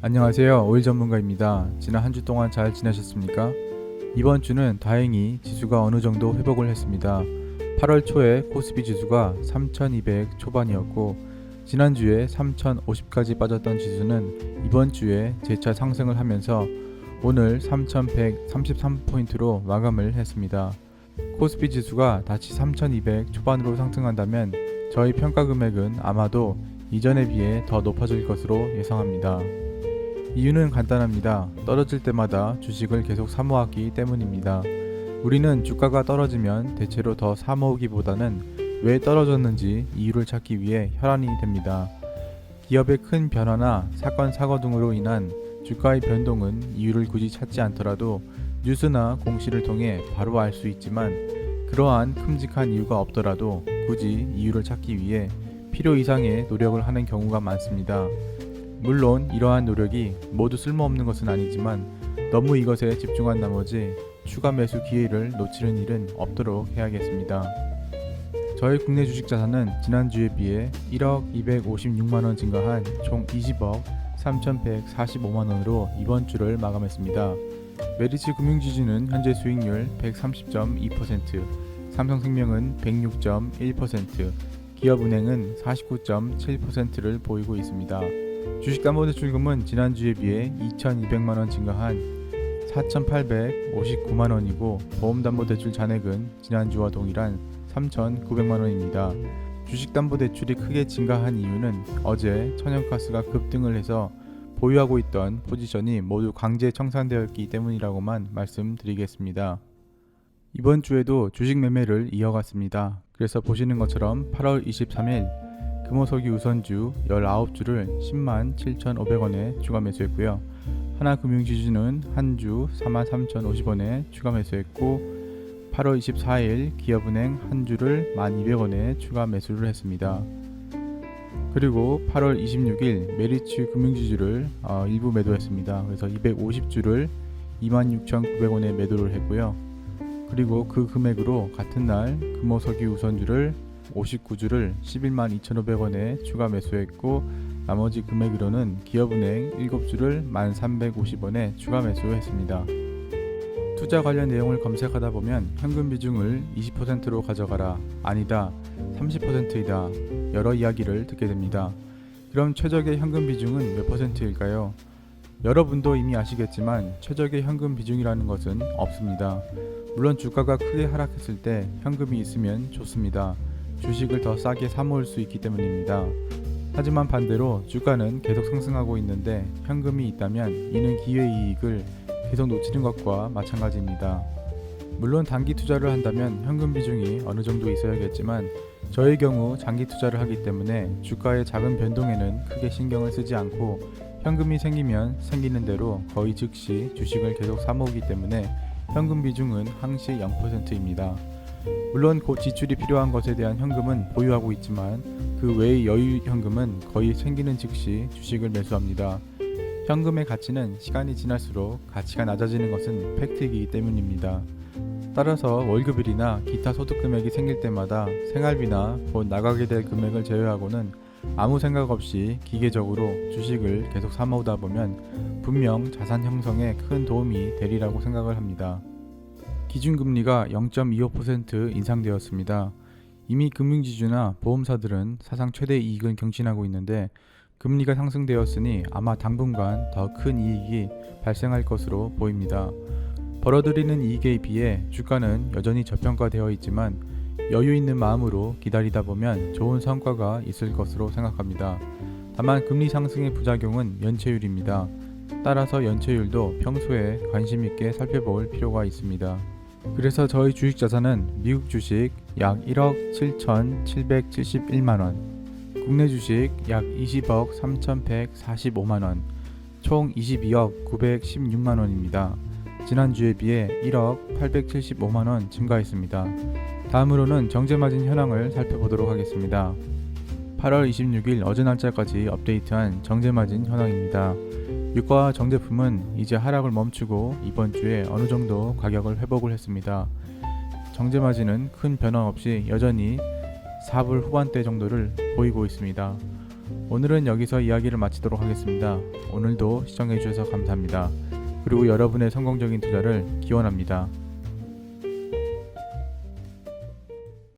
안녕하세요. 오일 전문가입니다. 지난 한 주 동안 잘 지내셨습니까? 이번 주는 다행히 지수가 어느 정도 회복을 했습니다. 8월 초에 코스피 지수가 3200 초반이었고 지난주에 3050까지 빠졌던 지수는 이번 주에 재차 상승을 하면서 오늘 3133포인트로 마감을 했습니다. 코스피 지수가 다시 3200 초반으로 상승한다면 저희 평가 금액은 아마도 이전에 비해 더 높아질 것으로 예상합니다. 이유는 간단합니다. 떨어질 때마다 주식을 계속 사모았기 때문입니다. 우리는 주가가 떨어지면 대체로 더 사모으기보다는 왜 떨어졌는지 이유를 찾기 위해 혈안이 됩니다. 기업의 큰 변화나 사건 사고 등으로 인한 주가의 변동은 이유를 굳이 찾지 않더라도 뉴스나 공시를 통해 바로 알 수 있지만 그러한 큼직한 이유가 없더라도 굳이 이유를 찾기 위해 필요 이상의 노력을 하는 경우가 많습니다. 물론 이러한 노력이 모두 쓸모없는 것은 아니지만 너무 이것에 집중한 나머지 추가 매수 기회를 놓치는 일은 없도록 해야겠습니다. 저희 국내 주식 자산은 지난주에 비해 1억 256만원 증가한 총 20억 3145만원으로 이번 주를 마감했습니다. 메리츠 금융지주는 현재 수익률 130.2%, 삼성생명은 106.1%, 기업은행은 49.7%를 보이고 있습니다. 주식담보대출금은 지난주에 비해 2,200만원 증가한 4,859만원이고 보험담보대출 잔액은 지난주와 동일한 3,900만원입니다. 주식담보대출이 크게 증가한 이유는 어제 천연가스가 급등을 해서 보유하고 있던 포지션이 모두 강제 청산되었기 때문이라고만 말씀드리겠습니다. 이번 주에도 주식 매매를 이어갔습니다. 그래서 보시는 것처럼 8월 23일 금호석유 우선주 19주를 107,500원에 추가 매수했고요. 하나금융지주는 한 주 43,050원에 추가 매수했고 8월 24일 기업은행 한 주를 1,200원에 추가 매수를 했습니다. 그리고 8월 26일 메리츠 금융지주를 일부 매도했습니다. 그래서 250주를 26,900원에 매도를 했고요. 그리고 그 금액으로 같은 날 금호석유 우선주를 59주를 112,500원에 추가 매수했고 나머지 금액으로는 기업은행 7주를 1,350원에 추가 매수했습니다. 투자 관련 내용을 검색하다 보면 현금 비중을 20%로 가져가라, 아니다, 30%이다 여러 이야기를 듣게 됩니다. 그럼 최적의 현금 비중은 몇 %일까요? 여러분도 이미 아시겠지만 최적의 현금 비중이라는 것은 없습니다. 물론 주가가 크게 하락했을 때 현금이 있으면 좋습니다. 주식을 더 싸게 사모을 수 있기 때문입니다. 하지만 반대로 주가는 계속 상승하고 있는데 현금이 있다면 이는 기회의 이익을 계속 놓치는 것과 마찬가지입니다. 물론 단기 투자를 한다면 현금 비중이 어느 정도 있어야겠지만 저의 경우 장기 투자를 하기 때문에 주가의 작은 변동에는 크게 신경을 쓰지 않고 현금이 생기면 생기는 대로 거의 즉시 주식을 계속 사모으기 때문에 현금 비중은 항시 0%입니다. 물론 곧 지출이 필요한 것에 대한 현금은 보유하고 있지만 그 외의 여유 현금은 거의 생기는 즉시 주식을 매수합니다. 현금의 가치는 시간이 지날수록 가치가 낮아지는 것은 팩트이기 때문입니다. 따라서 월급일이나 기타 소득 금액이 생길 때마다 생활비나 곧 나가게 될 금액을 제외하고는 아무 생각 없이 기계적으로 주식을 계속 사모으다 보면 분명 자산 형성에 큰 도움이 되리라고 생각을 합니다. 기준금리가 0.25% 인상되었습니다. 이미 금융지주나 보험사들은 사상 최대 이익을 경신하고 있는데 금리가 상승되었으니 아마 당분간 더 큰 이익이 발생할 것으로 보입니다. 벌어들이는 이익에 비해 주가는 여전히 저평가되어 있지만 여유 있는 마음으로 기다리다 보면 좋은 성과가 있을 것으로 생각합니다. 다만 금리 상승의 부작용은 연체율입니다. 따라서 연체율도 평소에 관심 있게 살펴볼 필요가 있습니다. 그래서 저희 주식 자산은 미국 주식 약 1억 7,771만원, 국내 주식 약 20억 3,145만원, 총 22억 916만원입니다. 지난주에 비해 1억 875만원 증가했습니다. 다음으로는 정제마진 현황을 살펴보도록 하겠습니다. 8월 26일 어제 날짜까지 업데이트한 정제마진 현황입니다. 유가 정제품은 이제 하락을 멈추고 이번 주에 어느 정도 가격을 회복을 했습니다. 정제마진은 큰 변화 없이 여전히 4불 후반대 정도를 보이고 있습니다. 오늘은 여기서 이야기를 마치도록 하겠습니다. 오늘도 시청해주셔서 감사합니다. 그리고 여러분의 성공적인 투자를 기원합니다.